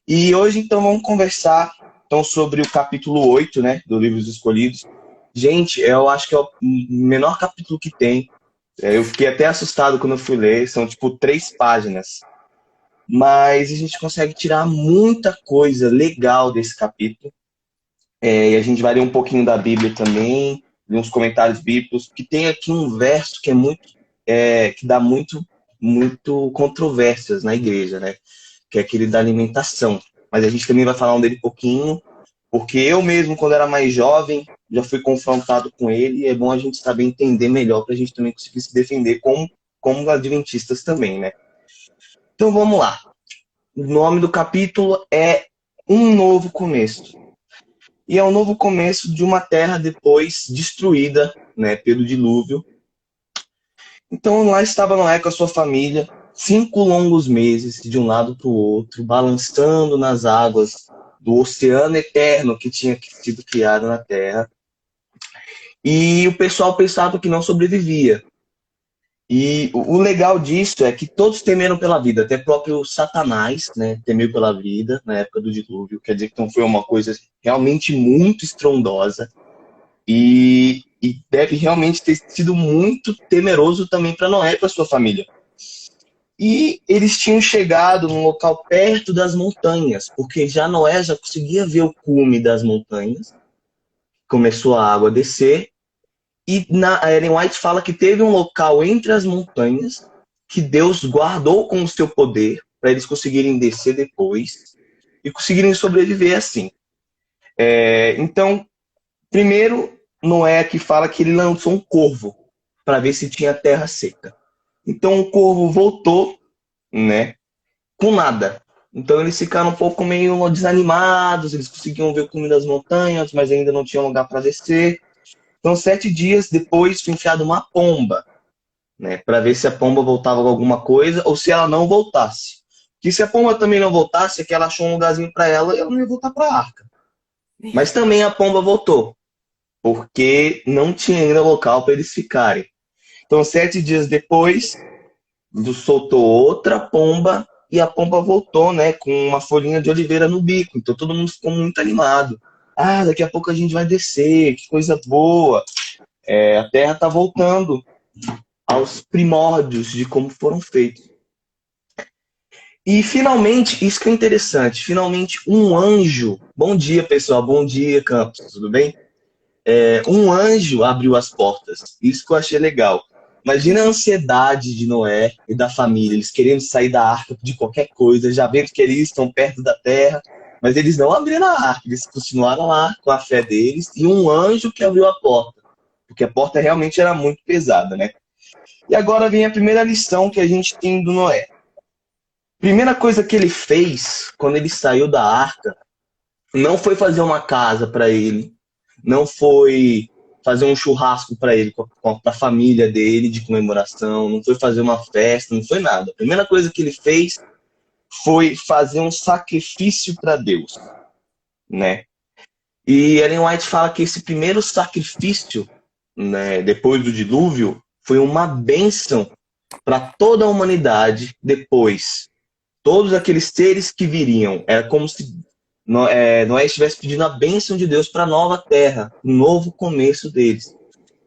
E hoje, então, vamos conversar então, sobre o capítulo 8, né, do Livro dos Escolhidos. Gente, eu acho que é o menor capítulo que tem. Eu fiquei até assustado quando eu fui ler, são tipo 3 páginas. Mas a gente consegue tirar muita coisa legal desse capítulo. E a gente vai ler um pouquinho da Bíblia também, ler uns comentários bíblicos, que tem aqui um verso que é que dá muito controvérsias na igreja, né? Que é aquele da alimentação. Mas a gente também vai falar dele um pouquinho, porque eu mesmo, quando era mais jovem, já fui confrontado com ele, e é bom a gente saber entender melhor para a gente também conseguir se defender como adventistas também, né? Então vamos lá. O nome do capítulo é Um Novo Começo. E é um novo começo de uma terra depois destruída, né, pelo dilúvio. Então lá estava Noé com a sua família, 5 longos meses, de um lado para o outro, balançando nas águas do oceano eterno que tinha sido criado na terra. E o pessoal pensava que não sobrevivia. E o legal disso é que todos temeram pela vida, até próprio Satanás, né, temeu pela vida na época do dilúvio. Quer dizer que não foi uma coisa realmente muito estrondosa. E deve realmente ter sido muito temeroso também para Noé e para sua família. E eles tinham chegado num local perto das montanhas, porque já Noé já conseguia ver o cume das montanhas. Começou a água a descer. E a Ellen White fala que teve um local entre as montanhas que Deus guardou com o seu poder para eles conseguirem descer depois e conseguirem sobreviver assim. Então, primeiro, Noé que fala que ele lançou um corvo para ver se tinha terra seca. Então o corvo voltou, né, com nada. Então eles ficaram um pouco meio desanimados, eles conseguiam ver o cume das montanhas, mas ainda não tinham lugar para descer. Então 7 dias depois foi enfiada uma pomba, né, para ver se a pomba voltava com alguma coisa ou se ela não voltasse. Que se a pomba também não voltasse, é que ela achou um lugarzinho para ela e ela não ia voltar para a arca. Mas também a pomba voltou, porque não tinha ainda local para eles ficarem. Então, 7 dias depois, soltou outra pomba e a pomba voltou, né, com uma folhinha de oliveira no bico. Então, todo mundo ficou muito animado. Ah, daqui a pouco a gente vai descer, que coisa boa. A Terra está voltando aos primórdios de como foram feitos. E, finalmente, isso que é interessante, finalmente um anjo... Bom dia, pessoal. Bom dia, Campos. Tudo bem? Um anjo abriu as portas. Isso que eu achei legal. Imagina a ansiedade de Noé e da família, eles querendo sair da arca de qualquer coisa, já vendo que eles estão perto da terra, mas eles não abriram a arca, eles continuaram lá com a fé deles, e um anjo que abriu a porta, porque a porta realmente era muito pesada, né? E agora vem a primeira lição que a gente tem do Noé. Primeira coisa que ele fez quando ele saiu da arca não foi fazer uma casa para ele, não foi fazer um churrasco para ele, para a família dele de comemoração, não foi fazer uma festa, não foi nada. A primeira coisa que ele fez foi fazer um sacrifício para Deus, né? E Ellen White fala que esse primeiro sacrifício, né, depois do dilúvio, foi uma bênção para toda a humanidade depois. Todos aqueles seres que viriam, era como se Noé estivesse pedindo a bênção de Deus para a nova terra, um novo começo deles.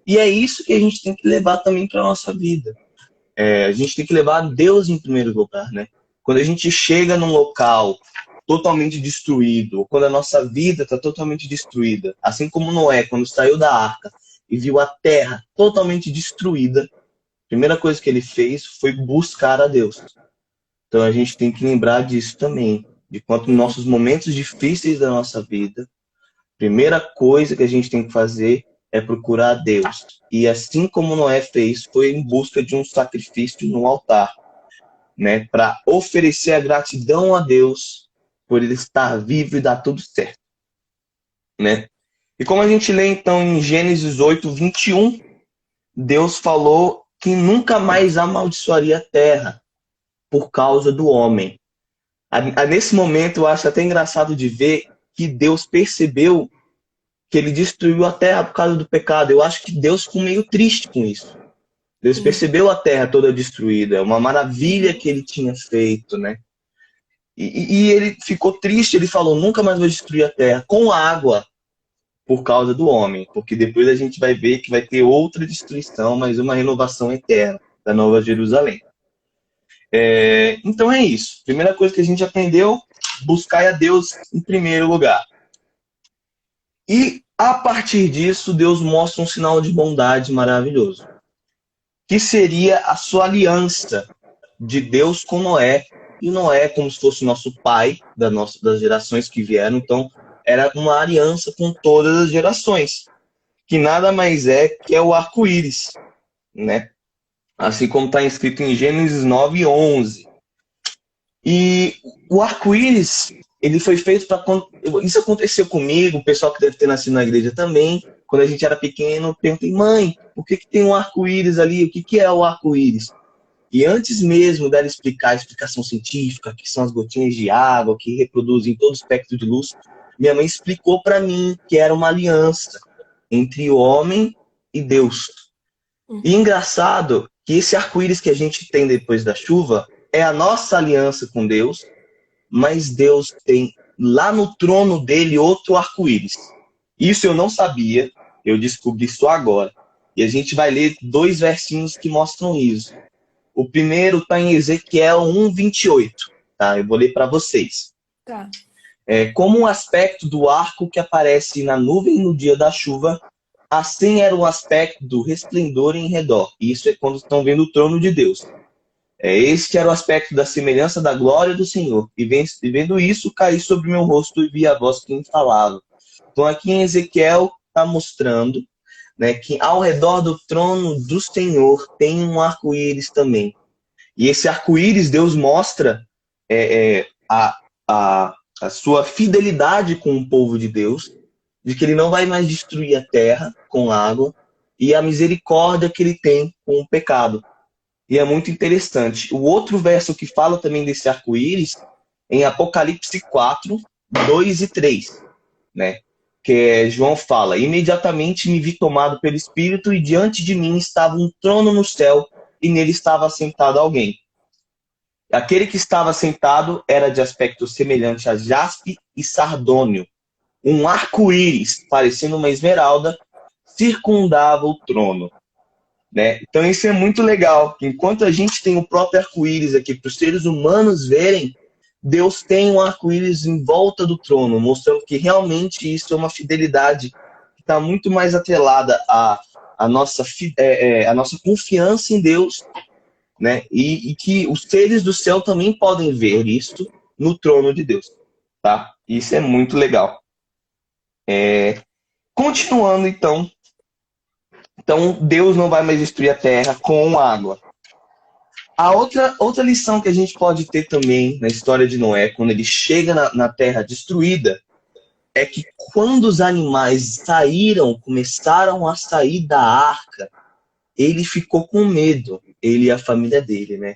E é isso que a gente tem que levar também para a nossa vida. A gente tem que levar Deus em primeiro lugar, né? Quando a gente chega num local totalmente destruído, ou quando a nossa vida está totalmente destruída, assim como Noé, quando saiu da arca e viu a terra totalmente destruída, a primeira coisa que ele fez foi buscar a Deus. Então a gente tem que lembrar disso também, de quanto nos nossos momentos difíceis da nossa vida, a primeira coisa que a gente tem que fazer é procurar a Deus. E assim como Noé fez, foi em busca de um sacrifício no altar, né, para oferecer a gratidão a Deus por ele estar vivo e dar tudo certo, né? E como a gente lê então em Gênesis 8:21, Deus falou que nunca mais amaldiçoaria a terra por causa do homem. Nesse momento, eu acho até engraçado de ver que Deus percebeu que ele destruiu a terra por causa do pecado. Eu acho que Deus ficou meio triste com isso. Deus percebeu a terra toda destruída, uma maravilha que ele tinha feito, né? E ele ficou triste, ele falou, nunca mais vou destruir a terra com água por causa do homem, porque depois a gente vai ver que vai ter outra destruição, mas uma renovação eterna da Nova Jerusalém. Então é isso. Primeira coisa que a gente aprendeu, buscar a Deus em primeiro lugar. E a partir disso, Deus mostra um sinal de bondade maravilhoso, que seria a sua aliança de Deus com Noé. E Noé é como se fosse o nosso pai das gerações que vieram, então era uma aliança com todas as gerações, que nada mais é que é o arco-íris, né? Assim como está escrito em Gênesis 9:11. E o arco-íris, ele foi feito para... Isso aconteceu comigo, o pessoal que deve ter nascido na igreja também. Quando a gente era pequeno, eu perguntei, mãe, por que tem um arco-íris ali? O que é o arco-íris? E antes mesmo dela explicar a explicação científica, que são as gotinhas de água, que reproduzem todo o espectro de luz, minha mãe explicou para mim que era uma aliança entre o homem e Deus. E engraçado que esse arco-íris que a gente tem depois da chuva é a nossa aliança com Deus, mas Deus tem lá no trono dele outro arco-íris. Isso eu não sabia, eu descobri isso agora. E a gente vai ler 2 versinhos que mostram isso. O primeiro está em Ezequiel 1:28, tá? Eu vou ler para vocês. Tá. Como o aspecto do arco que aparece na nuvem no dia da chuva, assim era o aspecto do resplendor em redor. Isso é quando estão vendo o trono de Deus. Este era o aspecto da semelhança da glória do Senhor. E vendo isso, caí sobre meu rosto e vi a voz que me falava. Então aqui em Ezequiel está mostrando, né, que ao redor do trono do Senhor tem um arco-íris também. E esse arco-íris, Deus mostra a sua fidelidade com o povo de Deus, de que ele não vai mais destruir a terra com água, e a misericórdia que ele tem com o pecado. E é muito interessante. O outro verso que fala também desse arco-íris, em Apocalipse 4:2 e 3, né? Que João fala, imediatamente me vi tomado pelo Espírito e diante de mim estava um trono no céu e nele estava sentado alguém. Aquele que estava sentado era de aspecto semelhante a jaspe e sardônio. Um arco-íris, parecendo uma esmeralda, circundava o trono. Né? Então isso é muito legal, que enquanto a gente tem o próprio arco-íris aqui para os seres humanos verem, Deus tem um arco-íris em volta do trono, mostrando que realmente isso é uma fidelidade que está muito mais atrelada à nossa confiança em Deus, né? E que os seres do céu também podem ver isso no trono de Deus. Tá? Isso é muito legal. Continuando, então, Deus não vai mais destruir a terra com água. A outra lição que a gente pode ter também na história de Noé, quando ele chega na terra destruída, é que quando os animais começaram a sair da arca, ele ficou com medo, ele e a família dele, né?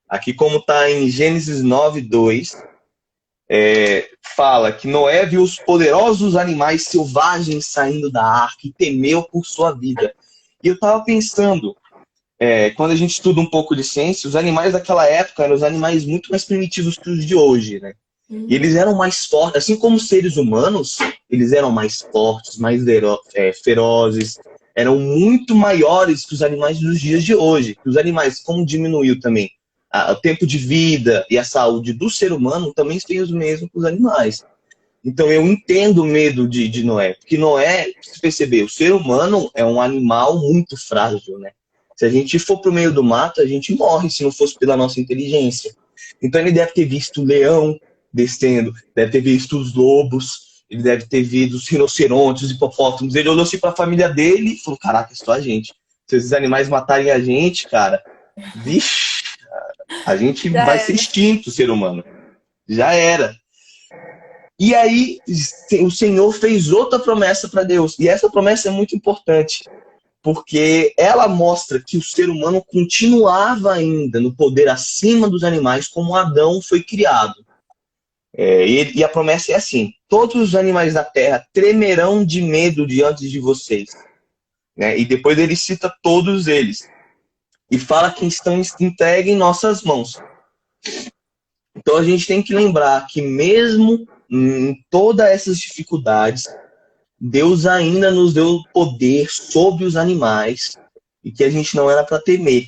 Aqui como está em Gênesis 9:2, fala que Noé viu os poderosos animais selvagens saindo da arca e temeu por sua vida. E eu estava pensando, quando a gente estuda um pouco de ciência, os animais daquela época eram os animais muito mais primitivos que os de hoje, né? E eles eram mais fortes, assim como os seres humanos, eles eram mais fortes, mais ferozes, eram muito maiores que os animais dos dias de hoje. Os animais, como diminuiu também o tempo de vida e a saúde do ser humano, também fez o mesmo com os animais. Então eu entendo o medo de Noé, porque Noé, se perceber, o ser humano é um animal muito frágil, né? Se a gente for para o meio do mato, a gente morre se não fosse pela nossa inteligência. Então ele deve ter visto o leão descendo, deve ter visto os lobos, ele deve ter visto os rinocerontes, os hipopótamos. Ele olhou assim para a família dele e falou, caraca, é só a gente. Se esses animais matarem a gente, cara, vixe, a gente vai ser extinto, o ser humano. Já era. E aí o Senhor fez outra promessa para Deus. E essa promessa é muito importante, porque ela mostra que o ser humano continuava ainda no poder acima dos animais, como Adão foi criado. E a promessa é assim: todos os animais da terra tremerão de medo diante de vocês. Né? E depois ele cita todos eles. E fala que estão entregues em nossas mãos. Então a gente tem que lembrar que mesmo em todas essas dificuldades, Deus ainda nos deu poder sobre os animais e que a gente não era para temer.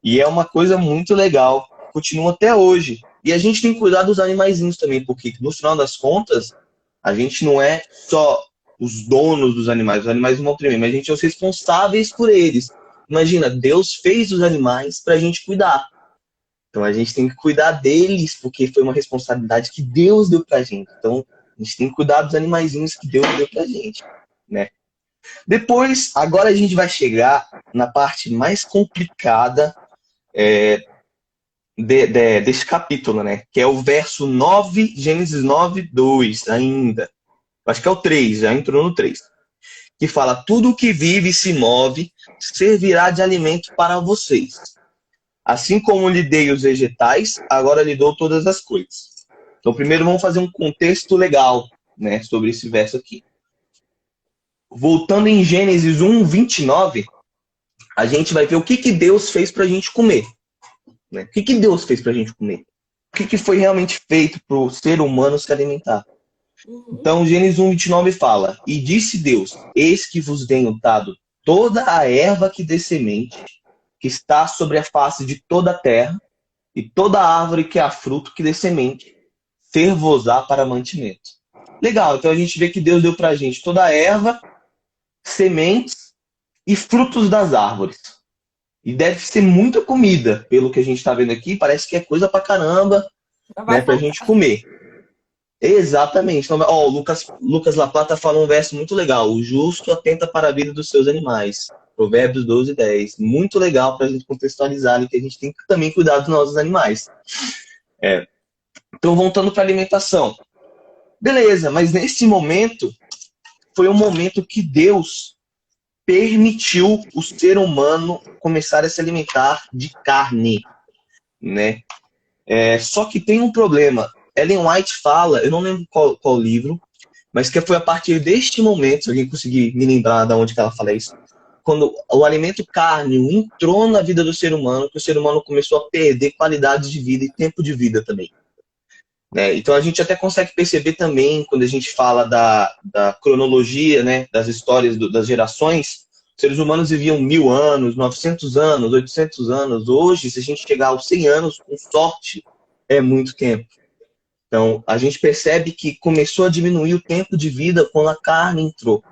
E é uma coisa muito legal, continua até hoje. E a gente tem que cuidar dos animaizinhos também, porque no final das contas, a gente não é só os donos dos animais, os animais não vão tremer, mas a gente é os responsáveis por eles. Imagina, Deus fez os animais para a gente cuidar. Então a gente tem que cuidar deles, porque foi uma responsabilidade que Deus deu pra gente. Então a gente tem que cuidar dos animaizinhos que Deus deu pra gente, né? Depois, agora a gente vai chegar na parte mais complicada desse capítulo, né? Que é o verso 9, Gênesis 9, 2 ainda. Acho que é o 3, já entrou no 3. Que fala, tudo o que vive e se move servirá de alimento para vocês. Assim como lhe dei os vegetais, agora lhe dou todas as coisas. Então, primeiro vamos fazer um contexto legal, né, sobre esse verso aqui. Voltando em Gênesis 1, 29, a gente vai ver o que Deus fez para a gente comer. Né? O que Deus fez para a gente comer? O que foi realmente feito para o ser humano se alimentar? Então, Gênesis 1, 29 fala, e disse Deus, eis que vos tenho dado toda a erva que dê semente, que está sobre a face de toda a terra, e toda árvore que há fruto que dê semente, ser-vos-á para mantimento. Legal, então a gente vê que Deus deu para a gente toda a erva, sementes e frutos das árvores. E deve ser muita comida, pelo que a gente está vendo aqui, parece que é coisa pra caramba, né, pra gente comer. Exatamente. Então, ó, Lucas Laplata fala um verso muito legal. O justo atenta para a vida dos seus animais. Provérbios 12, 10. Muito legal para a gente contextualizar, né, que a gente tem que também cuidar dos nossos animais. Então, voltando para a alimentação. Beleza, mas nesse momento, foi um momento que Deus permitiu o ser humano começar a se alimentar de carne, né? Só que tem um problema. Ellen White fala, eu não lembro qual livro, mas que foi a partir deste momento, se alguém conseguir me lembrar de onde que ela fala isso, quando o alimento carne entrou na vida do ser humano, que o ser humano começou a perder qualidade de vida e tempo de vida também. Né? Então a gente até consegue perceber também, quando a gente fala da cronologia, né, das histórias das gerações, os seres humanos viviam 1000 anos, 900 anos, 800 anos. Hoje, se a gente chegar aos 100 anos, com sorte, é muito tempo. Então, a gente percebe que começou a diminuir o tempo de vida quando a carne entrou.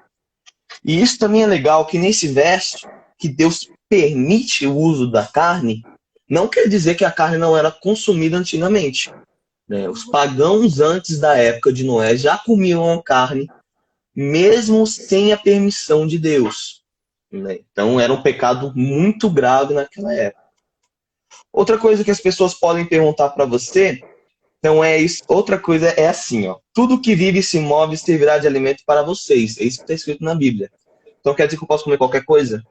E isso também é legal, que nesse verso, que Deus permite o uso da carne, não quer dizer que a carne não era consumida antigamente. Né? Os pagãos antes da época de Noé já comiam a carne, mesmo sem a permissão de Deus. Né? Então, era um pecado muito grave naquela época. Outra coisa que as pessoas podem perguntar para você, então é isso. Outra coisa é assim, ó. Tudo que vive e se move servirá de alimento para vocês. É isso que está escrito na Bíblia. Então quer dizer que eu posso comer qualquer coisa?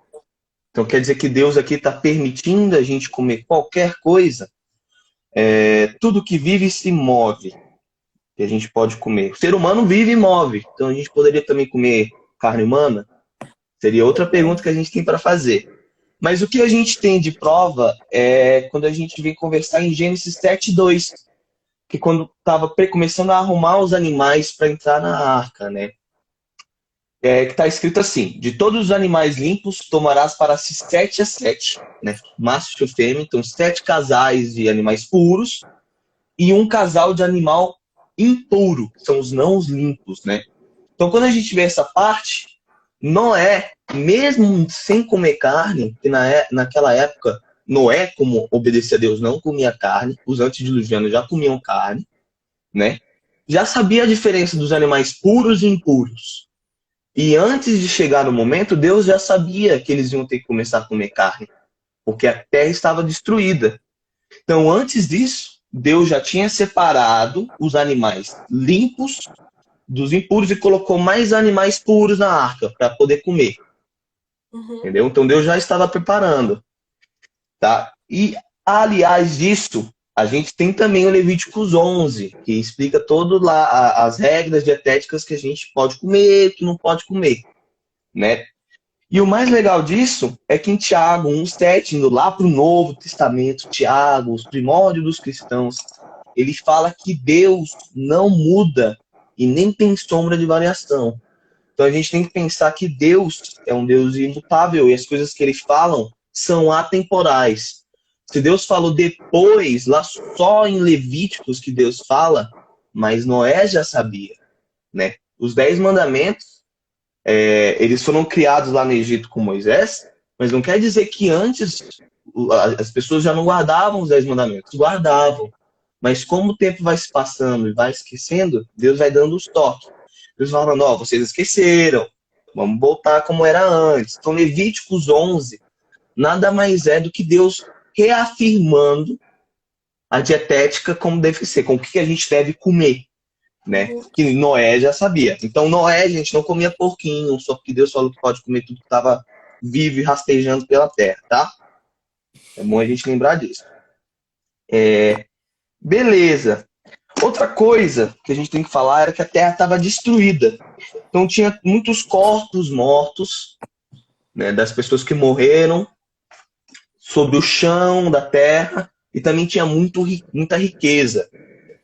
Então quer dizer que Deus aqui está permitindo a gente comer qualquer coisa? Tudo que vive e se move, que a gente pode comer. O ser humano vive e move. Então a gente poderia também comer carne humana? Seria outra pergunta que a gente tem para fazer. Mas o que a gente tem de prova é quando a gente vem conversar em Gênesis 7:2, que quando estava começando a arrumar os animais para entrar na arca, né? Que está escrito assim: de todos os animais limpos tomarás para si 7 a 7, né? Macho e fêmea, então 7 casais de animais puros e um casal de animal impuro, que são os não os limpos, né? Então quando a gente vê essa parte, Noé, mesmo sem comer carne, que naquela época Noé, como obedecia a Deus, não comia carne, os antediluvianos já comiam carne, né? Já sabia a diferença dos animais puros e impuros. E antes de chegar o momento, Deus já sabia que eles iam ter que começar a comer carne, porque a terra estava destruída. Então, antes disso, Deus já tinha separado os animais limpos dos impuros e colocou mais animais puros na arca para poder comer. Entendeu? Então, Deus já estava preparando. Tá? E, aliás disso, a gente tem também o Levíticos 11, que explica todo lá as regras dietéticas que a gente pode comer e que não pode comer, né? E o mais legal disso é que em Tiago 1,7, indo lá para o Novo Testamento, Tiago, os primórdios dos cristãos, ele fala que Deus não muda e nem tem sombra de variação. Então a gente tem que pensar que Deus é um Deus imutável e as coisas que ele fala são atemporais. Se Deus falou depois, lá só em Levíticos que Deus fala, mas Noé já sabia, né? Os 10 mandamentos, eles foram criados lá no Egito com Moisés, mas não quer dizer que antes as pessoas já não guardavam os 10 mandamentos, guardavam. Mas como o tempo vai se passando e vai esquecendo, Deus vai dando os toques. Deus vai falando, vocês esqueceram, vamos voltar como era antes. Então, Levíticos 11 nada mais é do que Deus reafirmando a dietética como deve ser, com o que a gente deve comer, né? Que Noé já sabia. Então, Noé, gente, não comia porquinho, só porque Deus falou que pode comer tudo que estava vivo e rastejando pela terra, tá? É bom a gente lembrar disso. Beleza. Outra coisa que a gente tem que falar era que a terra estava destruída. Então tinha muitos corpos mortos, né, das pessoas que morreram sobre o chão da terra e também tinha muita riqueza.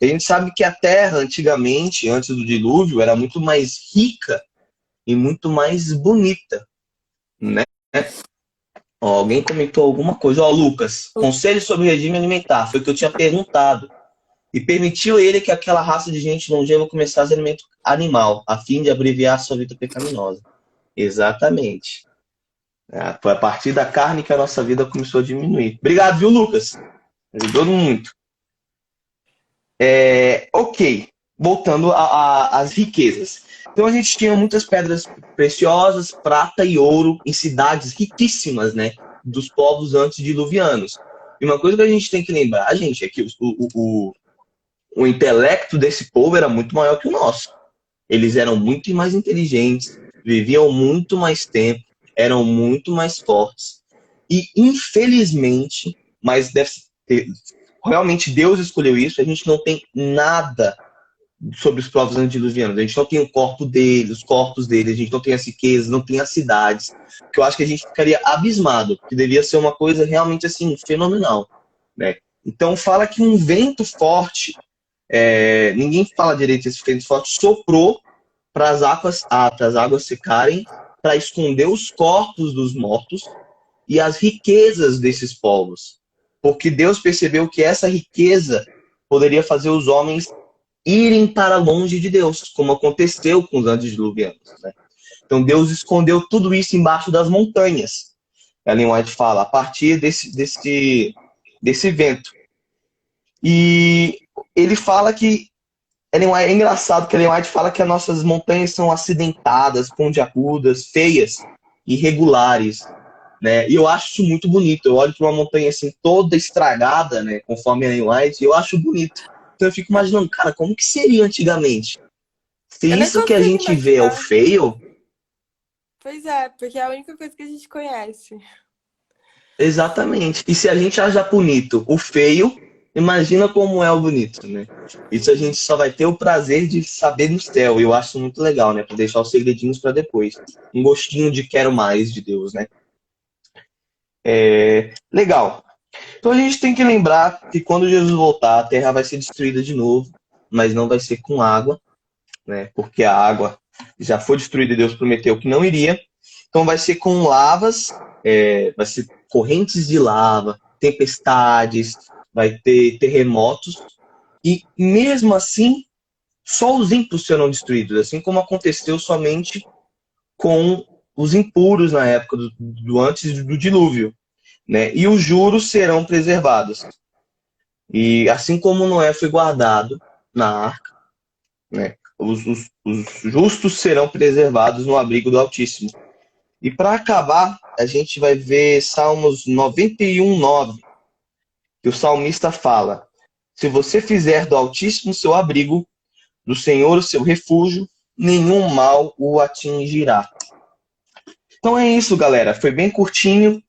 A gente sabe que a terra antigamente, antes do dilúvio, era muito mais rica e muito mais bonita, né? Alguém comentou alguma coisa. Lucas, conselho sobre o regime alimentar, foi o que eu tinha perguntado. E permitiu ele que aquela raça de gente longeva começasse alimento animal, a fim de abreviar sua vida pecaminosa. Exatamente. Foi a partir da carne que a nossa vida começou a diminuir. Obrigado, viu, Lucas? Ajudou muito. Ok. Voltando às riquezas. Então a gente tinha muitas pedras preciosas, prata e ouro, em cidades riquíssimas, né? Dos povos antediluvianos. E uma coisa que a gente tem que lembrar, gente, é que o intelecto desse povo era muito maior que o nosso. Eles eram muito mais inteligentes, viviam muito mais tempo, eram muito mais fortes. E, infelizmente, mas realmente Deus escolheu isso, a gente não tem nada sobre os povos antediluvianos. A gente não tem o corpo deles, os corpos deles, a gente não tem as riquezas, não tem as cidades. Que eu acho que a gente ficaria abismado, que devia ser uma coisa realmente assim, fenomenal, né? Então fala que um vento forte, ninguém fala direito esse vento forte, soprou para as águas secarem, para esconder os corpos dos mortos e as riquezas desses povos. Porque Deus percebeu que essa riqueza poderia fazer os homens irem para longe de Deus, como aconteceu com os antediluvianos, né? Então Deus escondeu tudo isso embaixo das montanhas. Ellen White fala, a partir desse vento. E ele fala que é engraçado que Ellen White fala que as nossas montanhas são acidentadas, pontiagudas, feias, irregulares, né? E eu acho isso muito bonito. Eu olho para uma montanha assim toda estragada, né? Conforme Ellen White, e eu acho bonito. Então eu fico imaginando, cara, como que seria antigamente? Se isso que a gente vê é o feio. Pois é, porque é a única coisa que a gente conhece. Exatamente. E se a gente acha bonito o feio, imagina como é o bonito, né? Isso a gente só vai ter o prazer de saber no céu. E eu acho muito legal, né? Para deixar os segredinhos para depois. Um gostinho de quero mais de Deus, né? Legal. Então a gente tem que lembrar que quando Jesus voltar, a terra vai ser destruída de novo, mas não vai ser com água, né? Porque a água já foi destruída e Deus prometeu que não iria. Então vai ser com lavas, vai ser correntes de lava, tempestades, vai ter terremotos. E mesmo assim, só os ímpios serão destruídos, assim como aconteceu somente com os impuros na época do antes do dilúvio, né? E os juros serão preservados. E assim como Noé foi guardado na arca, né? Os justos serão preservados no abrigo do Altíssimo. E para acabar, a gente vai ver Salmos 91:9, que o salmista fala: se você fizer do Altíssimo seu abrigo, do Senhor o seu refúgio, nenhum mal o atingirá. Então é isso, galera. Foi bem curtinho,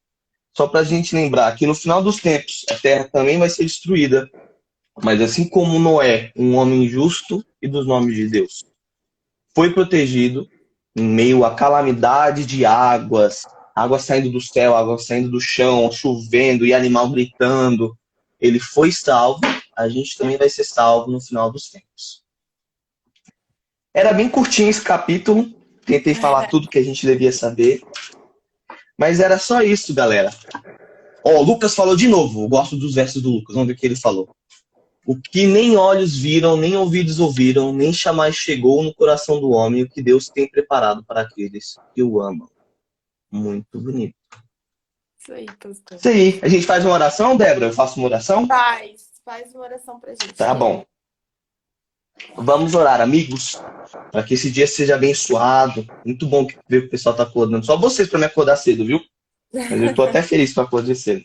só para a gente lembrar que no final dos tempos a terra também vai ser destruída, mas assim como Noé, um homem justo e dos nomes de Deus, foi protegido em meio à calamidade de águas, água saindo do céu, água saindo do chão, chovendo e animal gritando. Ele foi salvo. a gente também vai ser salvo no final dos tempos. Era bem curtinho esse capítulo, tentei falar tudo que a gente devia saber, mas era só isso, galera. Ó, o Lucas falou de novo, eu gosto dos versos do Lucas, vamos ver o que ele falou. O que nem olhos viram, nem ouvidos ouviram, nem jamais chegou no coração do homem, o que Deus tem preparado para aqueles que o amam. Muito bonito. Isso aí, pastor. Isso aí. A gente faz uma oração, Débora? Eu faço uma oração? Faz uma oração pra gente. Tá bom. Vamos orar, amigos, para que esse dia seja abençoado. Muito bom ver que o pessoal tá acordando. Só vocês para me acordar cedo, viu? Mas eu tô até feliz para acordar cedo.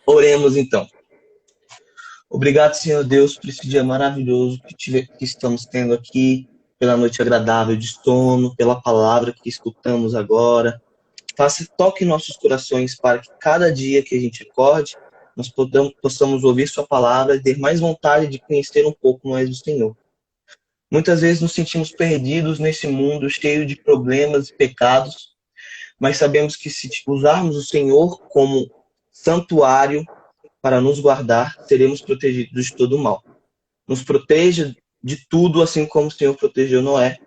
Oremos, então. Obrigado, Senhor Deus, por esse dia maravilhoso que estamos tendo aqui, pela noite agradável de sono, pela palavra que escutamos agora. Toque em nossos corações para que cada dia que a gente acorde, nós possamos ouvir sua palavra e ter mais vontade de conhecer um pouco mais do Senhor. Muitas vezes nos sentimos perdidos nesse mundo cheio de problemas e pecados, mas sabemos que se usarmos o Senhor como santuário para nos guardar, seremos protegidos de todo o mal. Nos proteja de tudo, assim como o Senhor protegeu Noé,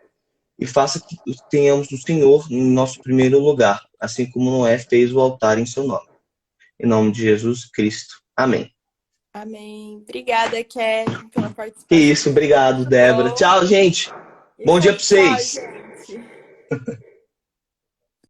e faça que tenhamos o Senhor em nosso primeiro lugar, assim como Noé fez o altar em seu nome. Em nome de Jesus Cristo. Amém. Amém. Obrigada, Kevin, pela participação. Que isso, obrigado, Débora. Tchau, gente. Bom dia para vocês. Tchau, gente.